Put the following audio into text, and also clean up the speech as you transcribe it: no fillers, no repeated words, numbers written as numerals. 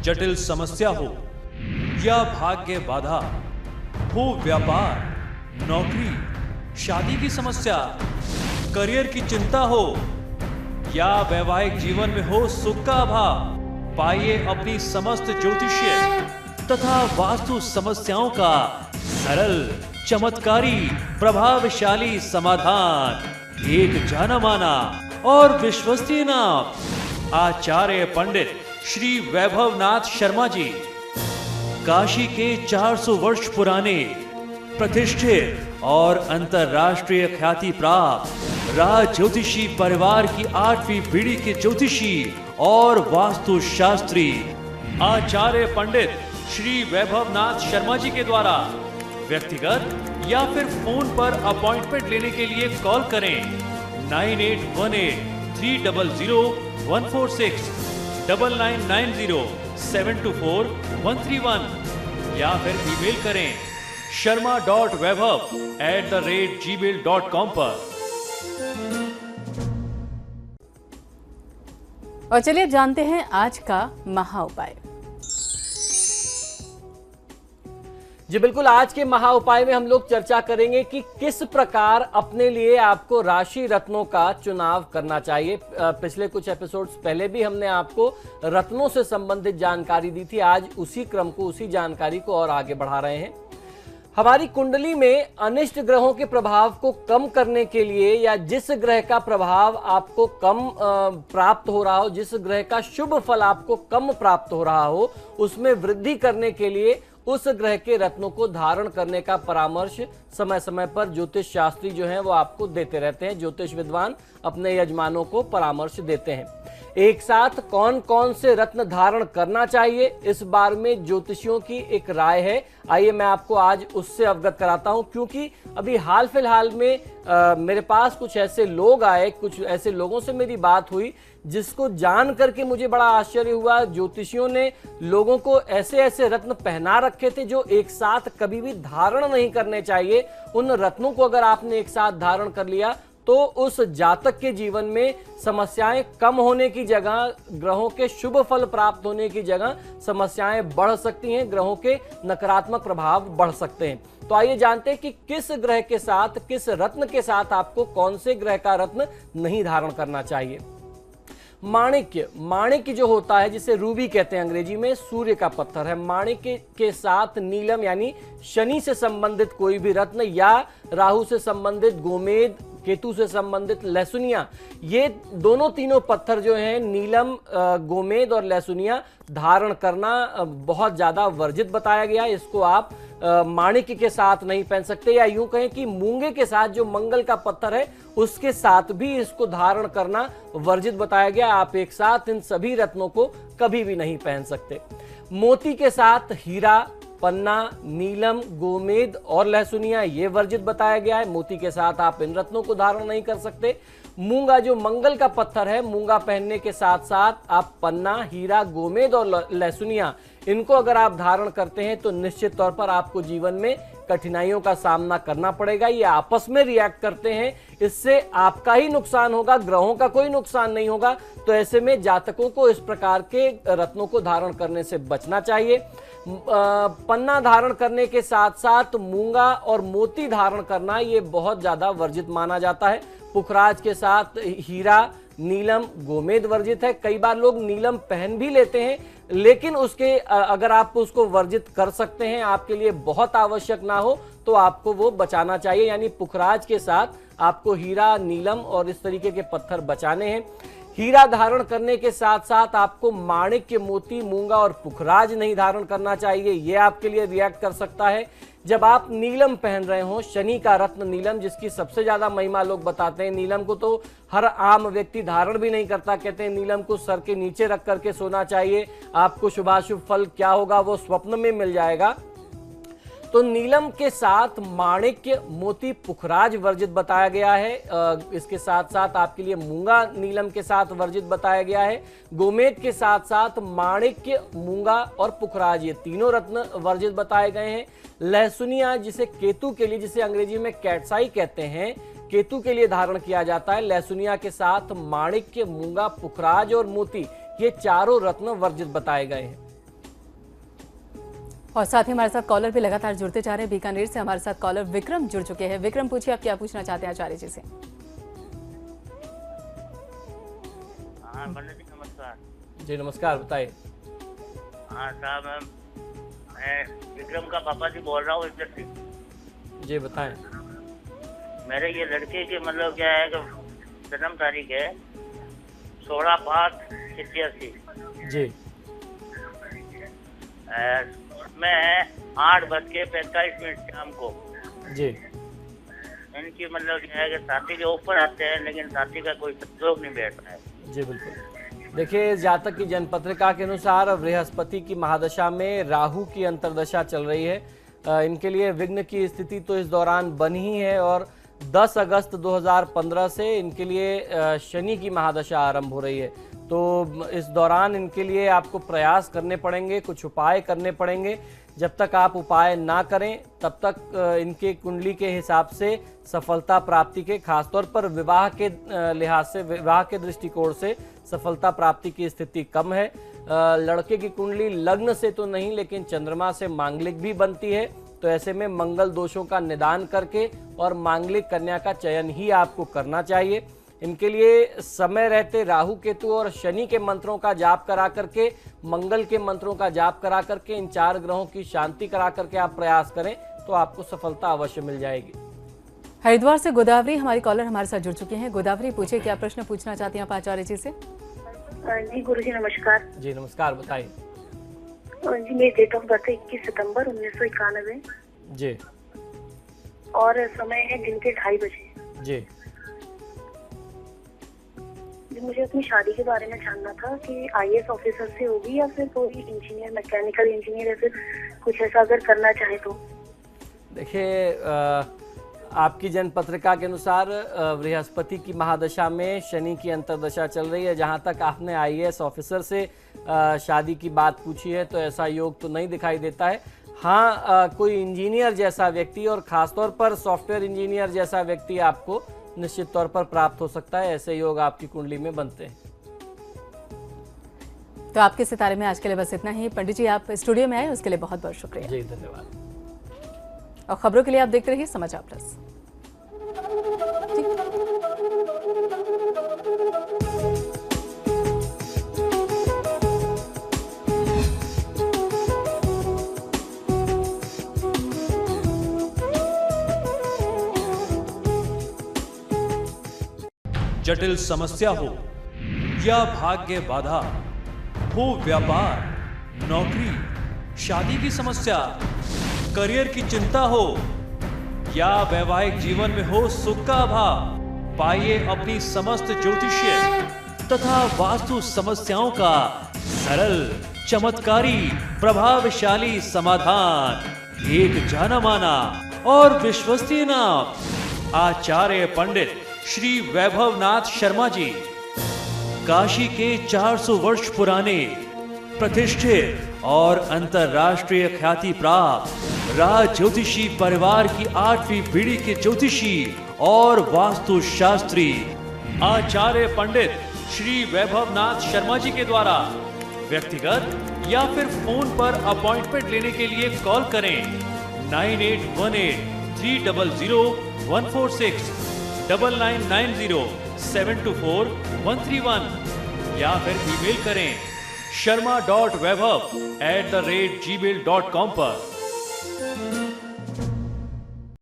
जटिल समस्या हो या भाग्य बाधा हो, व्यापार, नौकरी, शादी की समस्या, करियर की चिंता हो या वैवाहिक जीवन में हो सुख का अभाव, पाइए अपनी समस्त ज्योतिषीय तथा वास्तु समस्याओं का सरल, चमत्कारी, प्रभावशाली समाधान। एक जाना माना और विश्वसनीय नाम, आचार्य पंडित श्री वैभवनाथ शर्मा जी, काशी के 400 वर्ष पुराने प्रतिष्ठित और अंतरराष्ट्रीय ख्याति प्राप्त राज ज्योतिषी परिवार की 8वीं पीढ़ी के ज्योतिषी और वास्तु शास्त्री आचार्य पंडित श्री वैभवनाथ शर्मा जी के द्वारा व्यक्तिगत या फिर फोन पर अपॉइंटमेंट लेने के लिए कॉल करें 9818-300-146, 9990-724-131 या फिर ईमेल करें sharma.vaibhav@gmail.com पर। और चलिए अब जानते हैं आज का महा उपाय। जी बिल्कुल, आज के महा उपाय में हम लोग चर्चा करेंगे कि किस प्रकार अपने लिए आपको राशि रत्नों का चुनाव करना चाहिए। पिछले कुछ एपिसोड्स पहले भी हमने आपको रत्नों से संबंधित जानकारी दी थी। आज उसी क्रम को, उसी जानकारी को और आगे बढ़ा रहे हैं। हमारी कुंडली में अनिष्ट ग्रहों के प्रभाव को कम करने के लिए या जिस ग्रह का प्रभाव आपको कम प्राप्त हो रहा हो, जिस ग्रह का शुभ फल आपको कम प्राप्त हो रहा हो, उसमें वृद्धि करने के लिए उस ग्रह के रत्नों को धारण करने का परामर्श समय समय पर ज्योतिष शास्त्री जो हैं वो आपको देते रहते हैं। ज्योतिष विद्वान अपने यजमानों को परामर्श देते हैं। एक साथ कौन कौन से रत्न धारण करना चाहिए, इस बारे में ज्योतिषियों की एक राय है। आइए मैं आपको आज उससे अवगत कराता हूं, क्योंकि अभी हाल फिलहाल में मेरे पास कुछ ऐसे लोग आए, कुछ ऐसे लोगों से मेरी बात हुई जिसको जान करके मुझे बड़ा आश्चर्य हुआ। ज्योतिषियों ने लोगों को ऐसे ऐसे रत्न पहना रखे थे जो एक साथ कभी भी धारण नहीं करने चाहिए। उन रत्नों को अगर आपने एक साथ धारण कर लिया तो उस जातक के जीवन में समस्याएं कम होने की जगह, ग्रहों के शुभ फल प्राप्त होने की जगह समस्याएं बढ़ सकती हैं, ग्रहों के नकारात्मक प्रभाव बढ़ सकते हैं। तो आइए जानते हैं कि किस ग्रह के साथ, किस रत्न के साथ आपको कौन से ग्रह का रत्न नहीं धारण करना चाहिए। माणिक्य, माणिक्य जो होता है जिसे रूबी कहते हैं अंग्रेजी में, सूर्य का पत्थर है। माणिक्य के साथ नीलम यानी शनि से संबंधित कोई भी रत्न या राहु से संबंधित गोमेद, केतु से संबंधित लहसुनिया, ये दोनों तीनों पत्थर जो हैं, नीलम, गोमेद और लहसुनिया, धारण करना बहुत ज्यादा वर्जित बताया गया है। इसको आप माणिक्य के साथ नहीं पहन सकते, या यूं कहें कि मूंगे के साथ जो मंगल का पत्थर है उसके साथ भी इसको धारण करना वर्जित बताया गया। आप एक साथ इन सभी रत्नों को कभी भी नहीं पहन सकते। मोती के साथ हीरा, पन्ना, नीलम, गोमेद और लहसुनिया, ये वर्जित बताया गया है। मोती के साथ आप इन रत्नों को धारण नहीं कर सकते। मूंगा जो मंगल का पत्थर है, मूंगा पहनने के साथ साथ आप पन्ना, हीरा, गोमेद और लहसुनिया, इनको अगर आप धारण करते हैं तो निश्चित तौर पर आपको जीवन में कठिनाइयों का सामना करना पड़ेगा। ये आपस में रिएक्ट करते हैं, इससे आपका ही नुकसान होगा, ग्रहों का कोई नुकसान नहीं होगा। तो ऐसे में जातकों को इस प्रकार के रत्नों को धारण करने से बचना चाहिए। पन्ना धारण करने के साथ साथ मूंगा और मोती धारण करना ये बहुत ज्यादा वर्जित माना जाता है। पुखराज के साथ हीरा, नीलम, गोमेद वर्जित है। कई बार लोग नीलम पहन भी लेते हैं, लेकिन उसके अगर आप उसको वर्जित कर सकते हैं, आपके लिए बहुत आवश्यक ना हो, तो आपको वो बचाना चाहिए। यानी पुखराज के साथ आपको हीरा, नीलम और इस तरीके के पत्थर बचाने हैं। हीरा धारण करने के साथ साथ आपको माणिक्य, मोती, मूंगा और पुखराज नहीं धारण करना चाहिए, ये आपके लिए रिएक्ट कर सकता है। जब आप नीलम पहन रहे हो, शनि का रत्न नीलम, जिसकी सबसे ज्यादा महिमा लोग बताते हैं, नीलम को तो हर आम व्यक्ति धारण भी नहीं करता। कहते हैं नीलम को सर के नीचे रख करके सोना चाहिए, आपको शुभाशुभ फल क्या होगा वो स्वप्न में मिल जाएगा। तो नीलम के साथ माणिक्य, मोती, पुखराज वर्जित बताया गया है। इसके साथ साथ आपके लिए मूंगा नीलम के साथ वर्जित बताया गया है। गोमेद के साथ साथ माणिक्य, मूंगा और पुखराज, ये तीनों रत्न वर्जित बताए गए हैं। लहसुनिया, जिसे केतु के लिए, जिसे अंग्रेजी में कैटसाई कहते हैं, केतु के लिए धारण किया जाता है। लहसुनिया के साथ माणिक्य, मूंगा, पुखराज और मोती, ये चारों रत्न वर्जित बताए गए हैं। और साथ ही हमारे साथ कॉलर भी लगातार जुड़ते जा रहे हैं। बीकानेर से हमारे साथ कॉलर विक्रम जुड़ चुके हैं। विक्रम, पूछिए आप क्या पूछना चाहते हैं आचार्य जी से। हाँ पंडित जी नमस्कार। जी नमस्कार, बताइए। हाँ साहब, मैं विक्रम का पापा जी बोल रहा हूँ इधर से। जी बताएं। मेरे ये लड़के की मतलब क्या है कि जन्म तारीख है 16/5/87। जी मैं 8:45 शाम को जी इनकी मतलब क्या है कि शादी के ऊपर आते हैं, लेकिन शादी का कोई संजोग नहीं बैठ रहा है। जी बिल्कुल। देखिए, जातक की जनपत्रिका के अनुसार बृहस्पति की महादशा में राहु की अंतर्दशा चल रही है। इनके लिए विघ्न की स्थिति तो इस दौरान बनी ही है और 10 अगस्त 2015 से इनके लिए शनि की महादशा आरंभ हो रही है। तो इस दौरान इनके लिए आपको प्रयास करने पड़ेंगे, कुछ उपाय करने पड़ेंगे। जब तक आप उपाय ना करें तब तक इनके कुंडली के हिसाब से सफलता प्राप्ति के, खासतौर पर विवाह के लिहाज से, विवाह के दृष्टिकोण से सफलता प्राप्ति की स्थिति कम है। लड़के की कुंडली लग्न से तो नहीं, लेकिन चंद्रमा से मांगलिक भी बनती है। तो ऐसे में मंगल दोषों का निदान करके और मांगलिक कन्या का चयन ही आपको करना चाहिए। इनके लिए समय रहते राहु केतु और शनि के मंत्रों का जाप करा करके, मंगल के मंत्रों का जाप करा करके, इन 4 ग्रहों की शांति करा करके आप प्रयास करें तो आपको सफलता अवश्य मिल जाएगी। हरिद्वार से गोदावरी हमारी कॉलर हमारे साथ जुड़ चुकी हैं। गोदावरी, पूछिए क्या प्रश्न पूछना चाहती हैं आप आचार्य जी से। जी गुरुजी नमस्कार। जी नमस्कार, बताइए। जी मेरी डेट ऑफ बर्थ 21 सितंबर 1991 जी और समय है दिन के 2:30 बजे। जी मुझे अपनी शादी के बारे में जानना था कि आईएएस ऑफिसर से होगी या फिर कोई इंजीनियर, मैकेनिकल इंजीनियर, या फिर कुछ ऐसा अगर करना चाहे तो। देखिए, आपकी जन्मपत्रिका के अनुसार बृहस्पति की महादशा में शनि की अंतर्दशा चल रही है। जहां तक आपने आईएएस ऑफिसर से शादी की बात पूछी है तो ऐसा योग तो नहीं दिखाई देता है। हाँ, कोई इंजीनियर जैसा व्यक्ति और खासतौर पर सॉफ्टवेयर इंजीनियर जैसा व्यक्ति आपको निश्चित तौर पर प्राप्त हो सकता है। ऐसे योग आपकी कुंडली में बनते हैं। तो आपके सितारे में आज के लिए बस इतना ही। पंडित जी, आप स्टूडियो में आए उसके लिए बहुत बहुत शुक्रिया। जी धन्यवाद। और खबरों के लिए आप देखते रहिए समाचार प्लस। जटिल समस्या हो या भाग्य बाधा, हो व्यापार, नौकरी, शादी की समस्या, करियर की चिंता हो या वैवाहिक जीवन में हो सुख का अभाव, पाइए अपनी समस्त ज्योतिषीय तथा वास्तु समस्याओं का सरल, चमत्कारी, प्रभावशाली समाधान। एक जाना माना और विश्वसनीय नाम, आचार्य पंडित श्री वैभवनाथ शर्मा जी। काशी के 400 वर्ष पुराने, प्रतिष्ठित और अंतरराष्ट्रीय ख्याति प्राप्त राज ज्योतिषी परिवार की 8वीं पीढ़ी के ज्योतिषी और वास्तु शास्त्री आचार्य पंडित श्री वैभवनाथ शर्मा जी के द्वारा व्यक्तिगत या फिर फोन पर अपॉइंटमेंट लेने के लिए कॉल करें 9818 300 146, 9990-724-131 या फिर ईमेल करें sharma.vaibhav@gmail.com पर।